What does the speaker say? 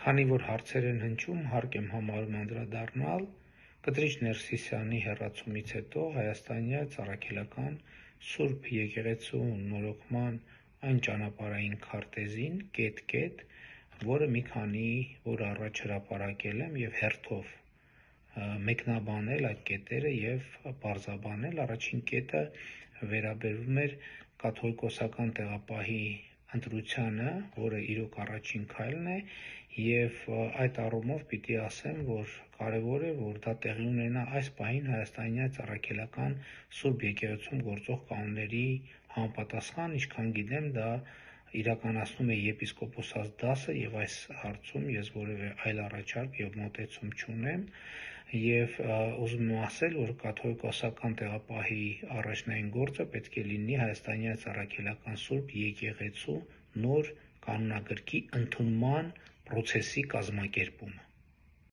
Քանի որ հարցեր են հնչում, հարկ եմ համարում անդրադառնալ Կտրիչ Ներսիսյանի հեռացումից հետո հայաստանյան առաքելական Սուրբ Եկեղեցու նորոգման այն ճանապարհային քարտեզին, որը մի քանի օր առաջ հրապարակել եմ և հերթով մեկնաբանել այդ կետերը և պարզաբանել։ Առաջին կետը վերաբերում էր կաթողիկոսական տեղապահի ընտրությանը, որը իրոք առաջին քայլն է, և այդ առումով պիտի ասեմ, որ կարևոր է, որ դա տեղի ունենա այս պահին հայաստանյան առաքելական Սուրբ Եկեղեցում գործող կանոնների համապատասխան, ինչքան գիտեմ, դա իրականացնում է եպիսկոպոսաց դասը, և այս հարցում ես որևէ այլ առաջարկ և մոտեցում չունեմ, և ուզում եմ ասել, որ կաթողիկոսական տեղապահի առաջնային գործը պետք է լինի հայաստանյան առաքելական Սուրբ Եկեղեցու նոր կանոնագրքի ընդունման պրոցեսի կազմակերպումը։